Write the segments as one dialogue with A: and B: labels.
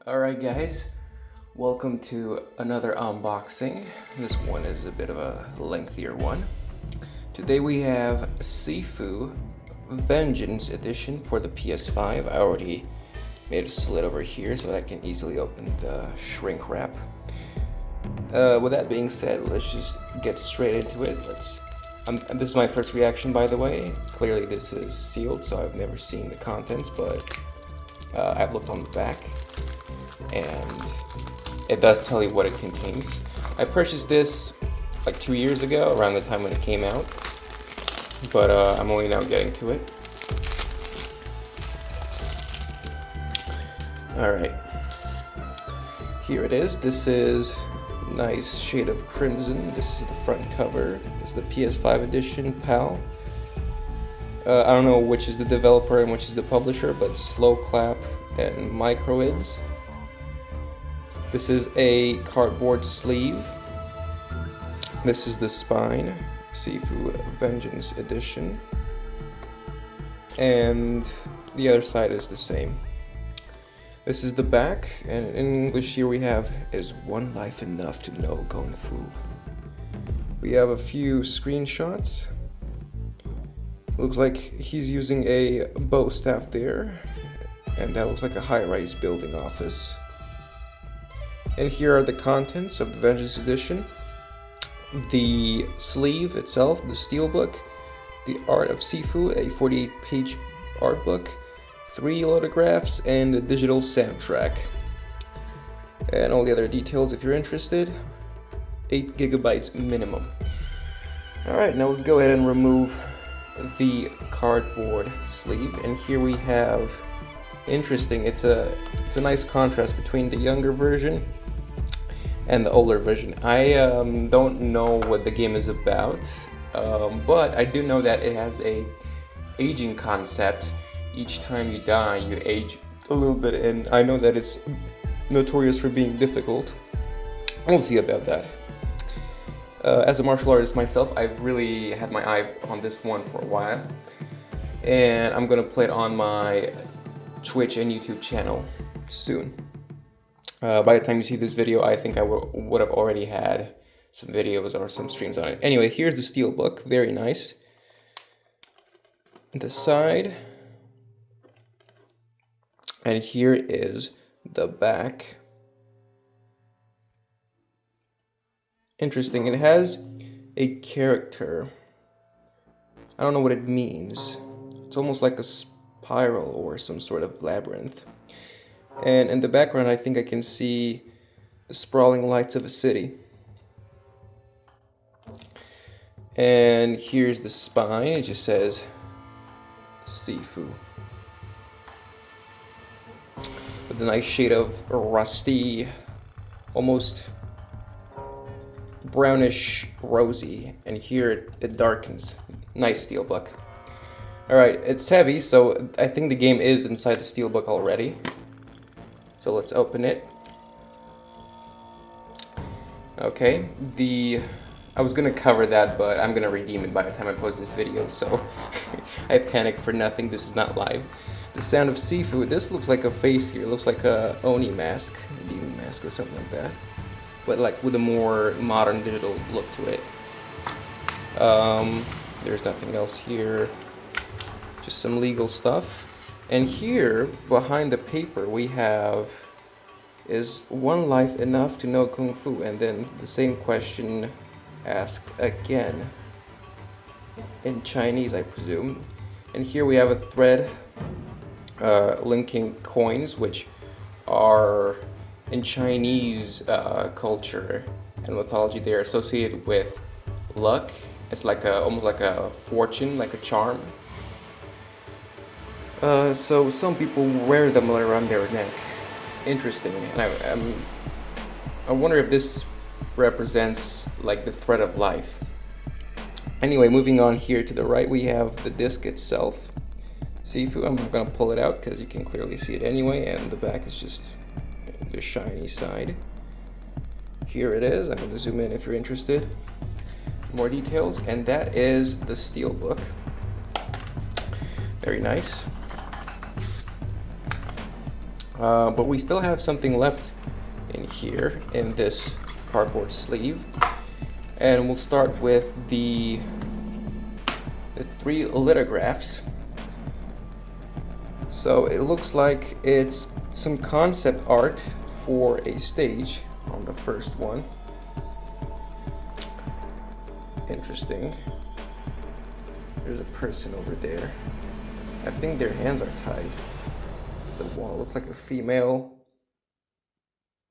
A: Alright guys, welcome to another unboxing. This one is a bit of a lengthier one. Today we have Sifu Vengeance Edition for the PS5. I already made a slit over here so that I can easily open the shrink wrap. With that being said, let's just get straight into it. This is my first reaction, by the way. Clearly this is sealed, so I've never seen the contents, but I've looked on the back and it does tell you what it contains. I purchased this like 2 years ago, around the time when it came out, but I'm only now getting to it. Alright, here it is. This is a nice shade of crimson. This is the front cover. This is the PS5 edition, PAL. I don't know which is the developer and which is the publisher, but Slow Clap and Microids. This is a cardboard sleeve. This is the spine, Sifu Vengeance Edition. And the other side is the same. This is the back, and in English here we have, "Is one life enough to know Kung Fu?" We have a few screenshots. Looks like he's using a bow staff there, and that looks like a high-rise building office. And here are the contents of the Vengeance Edition. The sleeve itself, the steelbook, the Art of Sifu, a 48-page art book, 3 lithographs, and the digital soundtrack. And all the other details if you're interested. 8 gigabytes minimum. Alright, now let's go ahead and remove the cardboard sleeve. And here we have, interesting, it's a nice contrast between the younger version and the older version. I don't know what the game is about, but I do know that it has a aging concept. Each time you die, you age a little bit, and I know that it's notorious for being difficult. We'll see about that. As a martial artist myself, I've really had my eye on this one for a while, and I'm gonna play it on my Twitch and YouTube channel soon. By the time you see this video, I think I would have already had some videos or some streams on it. Anyway, here's the steelbook, very nice. The side, and here is the back. Interesting, it has a character. I don't know what it means. It's almost like a spiral or some sort of labyrinth. And in the background, I think I can see the sprawling lights of a city. And here's the spine. It just says Sifu, with a nice shade of rusty, almost brownish rosy, and here it darkens. Nice steelbook. Alright, it's heavy, so I think the game is inside the steelbook already. So let's open it. Okay, I was gonna cover that, but I'm gonna redeem it by the time I post this video, so I panicked for nothing. This is not live. The Sound of Sifu. This looks like a face here. It looks like a Oni mask, a demon mask or something like that, but like with a more modern digital look to it. There's nothing else here, just some legal stuff. And here behind the paper we have, "Is one life enough to know Kung Fu?" And then the same question asked again in Chinese, I presume. And here we have a thread linking coins, which are in Chinese culture and mythology, they're associated with luck. It's like almost like a fortune, like a charm. So some people wear them around their neck. Interesting. And I wonder if this represents like the thread of life. Anyway, moving on here to the right, we have the disc itself. Sifu. I'm gonna pull it out because you can clearly see it anyway, and the back is just the shiny side. Here it is. I'm going to zoom in if you're interested. More details, and that is the steelbook. Very nice. But we still have something left in here in this cardboard sleeve. And we'll start with the 3 lithographs. So it looks like it's some concept art for a stage on the first one. Interesting. There's a person over there. I think their hands are tied. The wall looks like a female.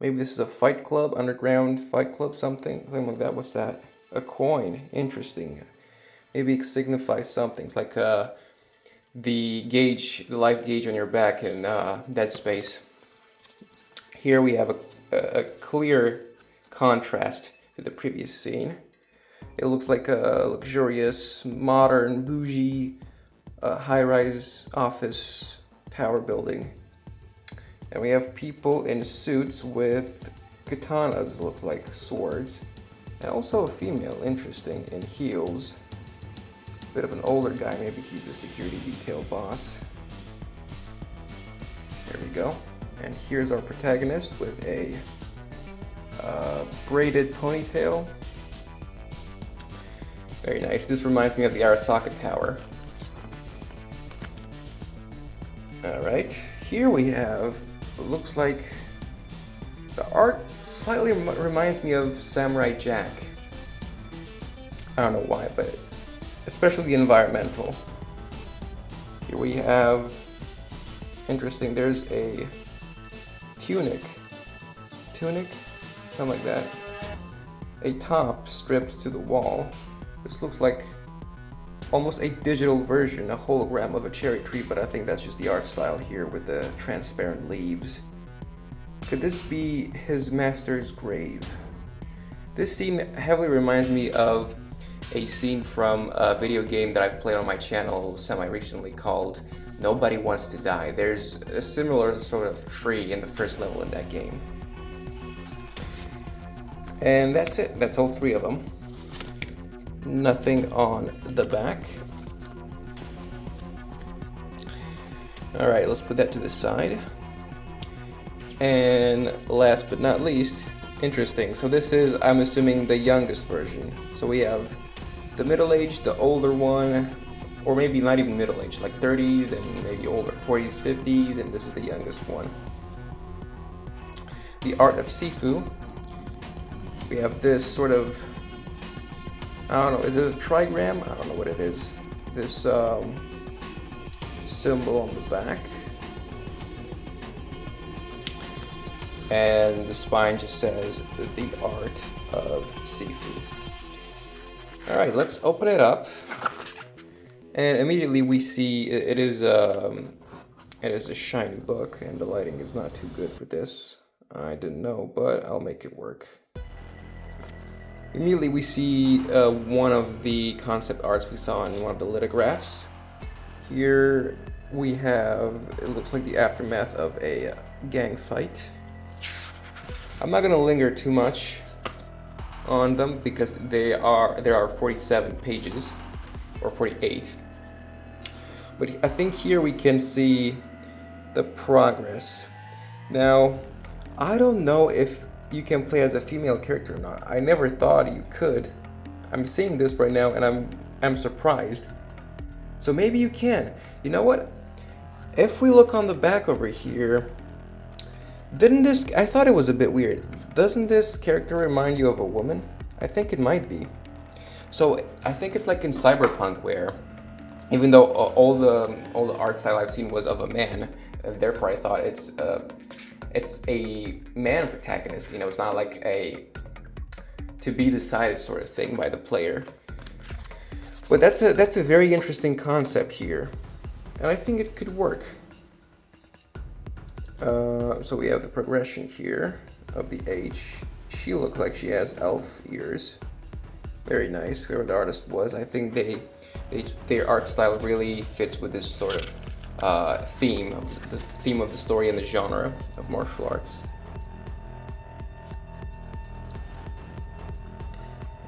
A: Maybe this is a fight club, underground fight club, something like that. What's that? A coin. Interesting. Maybe it signifies something. It's like the gauge, the life gauge on your back in Dead Space. Here we have a clear contrast to the previous scene. It looks like a luxurious, modern, bougie, high-rise office tower building. And we have people in suits with katanas, look like swords. And also a female, interesting, in heels. Bit of an older guy, maybe he's the security detail boss. There we go. And here's our protagonist with a braided ponytail. Very nice. This reminds me of the Arasaka Tower. Alright, here we have, it looks like the art slightly reminds me of Samurai Jack. I don't know why, but especially the environmental. Here we have, interesting, there's a tunic, something like that. A top stripped to the wall. This looks like almost a digital version, a hologram of a cherry tree, but I think that's just the art style here with the transparent leaves. Could this be his master's grave? This scene heavily reminds me of a scene from a video game that I've played on my channel semi-recently called Nobody Wants to Die. There's a similar sort of tree in the first level in that game. And that's it, that's all 3 of them. Nothing on the back. Alright, let's put that to the side. And last but not least, interesting. So this is, I'm assuming, the youngest version. So we have the middle-aged, the older one, or maybe not even middle-aged, like 30s and maybe older, 40s, 50s, and this is the youngest one. The art of Sifu. We have this sort of, I don't know, is it a trigram? I don't know what it is. This symbol on the back. And the spine just says, the art of Sifu. Alright, let's open it up. And immediately we see it is a shiny book, and the lighting is not too good for this. I didn't know, but I'll make it work. Immediately we see one of the concept arts we saw in one of the lithographs. Here we have, it looks like the aftermath of a gang fight. I'm not gonna linger too much on them because there are 47 pages, or 48. But I think here we can see the progress. Now, I don't know if you can play as a female character or not. I never thought you could. I'm seeing this right now and I'm surprised. So maybe you can. You know what? If we look on the back over here, I thought it was a bit weird. Doesn't this character remind you of a woman? I think it might be. So I think it's like in Cyberpunk where, even though all the art style I've seen was of a man, therefore I thought it's a man protagonist. You know, it's not like a to be decided sort of thing by the player. But that's a very interesting concept here, and I think it could work. So we have the progression here of the age. She looks like she has elf ears. Very nice. Whoever the artist was, I think their art style really fits with this sort of theme of the story and the genre of martial arts.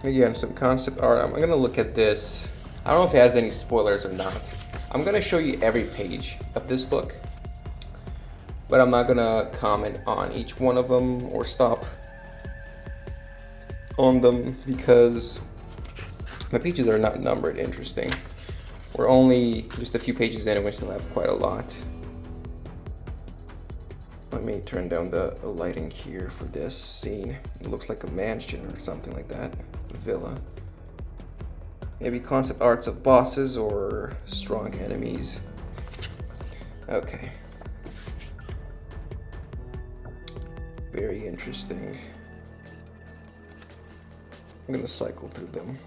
A: Again, some concept art. I'm gonna look at this. I don't know if it has any spoilers or not. I'm gonna show you every page of this book. but I'm not gonna comment on each one of them or stop on them because my pages are not numbered. Interesting. We're only just a few pages in and we still have quite a lot. Let me turn down the lighting here for this scene. It looks like a mansion or something like that. A villa. Maybe concept arts of bosses or strong enemies. Okay. Very interesting. I'm gonna cycle through them.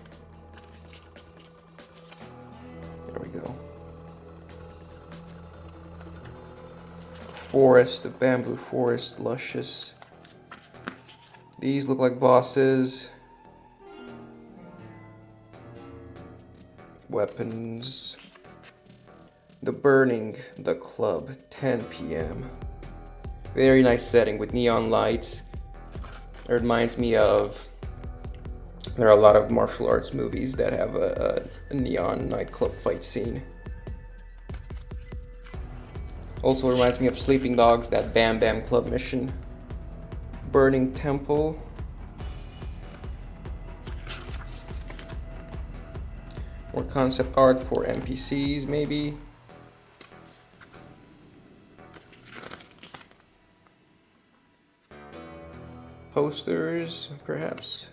A: There we go. Forest, the bamboo forest, luscious. These look like bosses. Weapons. The Burning, the Club, 10 p.m. Very nice setting with neon lights. It reminds me of, there are a lot of martial arts movies that have a neon nightclub fight scene. Also reminds me of Sleeping Dogs, that Bam Bam Club mission. Burning Temple. More concept art for NPCs, maybe. Posters, perhaps.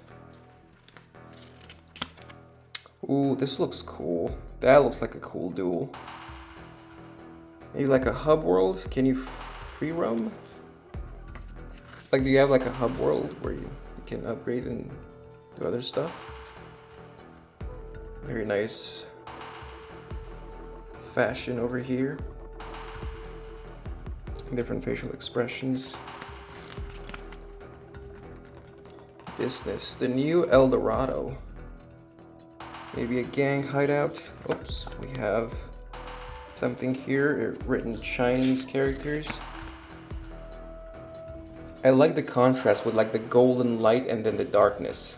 A: Ooh, this looks cool. That looks like a cool duel. Maybe like a hub world? Can you free roam? Like, do you have like a hub world where you can upgrade and do other stuff? Very nice fashion over here. Different facial expressions. Business, the new El Dorado. Maybe a gang hideout. Oops, we have something here written Chinese characters. I like the contrast with like the golden light and then the darkness.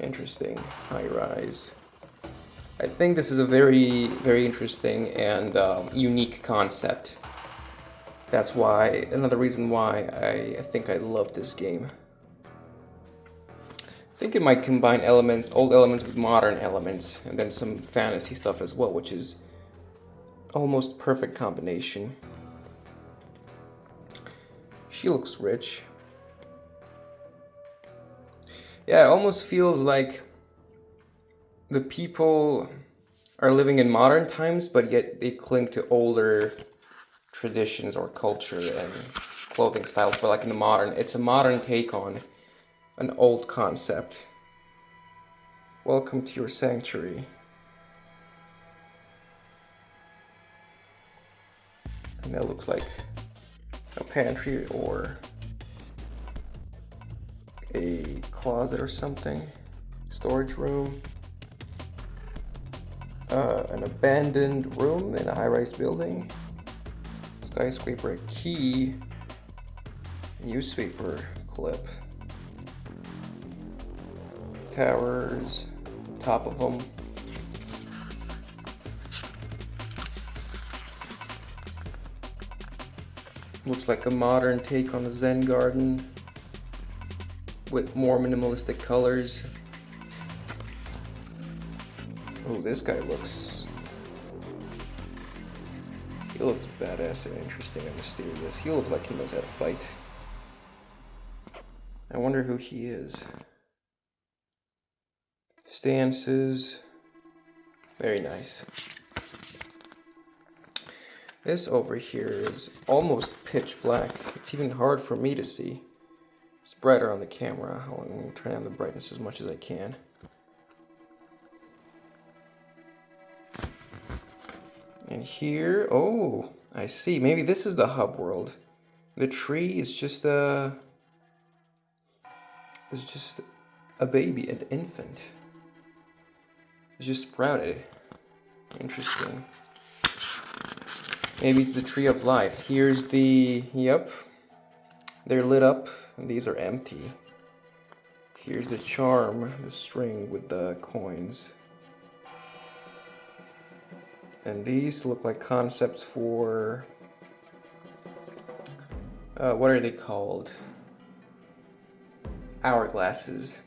A: Interesting. High rise. I think this is a very, very interesting and unique concept. That's why, another reason why I think I love this game. I think it might combine elements, old elements with modern elements, and then some fantasy stuff as well, which is almost perfect combination. She looks rich. Yeah, it almost feels like the people are living in modern times, but yet they cling to older traditions or culture and clothing styles, but like in the modern, it's a modern take on an old concept. Welcome to your sanctuary. And that looks like a pantry or a closet or something. Storage room. An abandoned room in a high-rise building. Skyscraper key. Newspaper clip. Towers. Top of them. Looks like a modern take on the Zen garden with more minimalistic colors. Oh, this guy looks... he looks badass and interesting and mysterious. He looks like he knows how to fight. I wonder who he is. Stances. Very nice. This over here is almost pitch black. It's even hard for me to see. It's brighter on the camera. I'm going to turn down the brightness as much as I can. And here, oh, I see. Maybe this is the hub world. The tree is just a baby, an infant. It's just sprouted. Interesting. Maybe it's the tree of life. Here's the, yep. They're lit up, and these are empty. Here's the charm, the string with the coins. And these look like concepts for, what are they called? Hourglasses.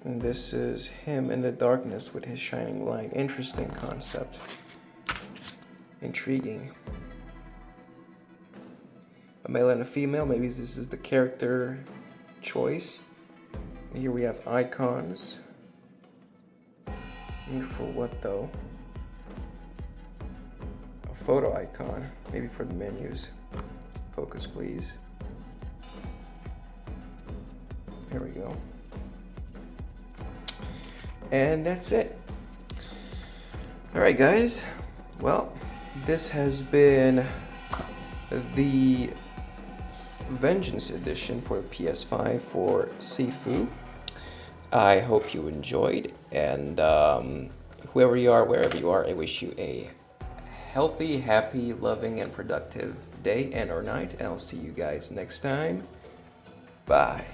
A: And this is him in the darkness with his shining light. Interesting concept. Intriguing. A male and a female, maybe this is the character choice. And here we have icons. For what though? A photo icon, maybe for the menus. Focus please. There we go. And that's it. Alright guys, well, this has been the Vengeance Edition for the PS5 for Sifu. I hope you enjoyed, and whoever you are, wherever you are, I wish you a healthy, happy, loving, and productive day and or night, and I'll see you guys next time. Bye.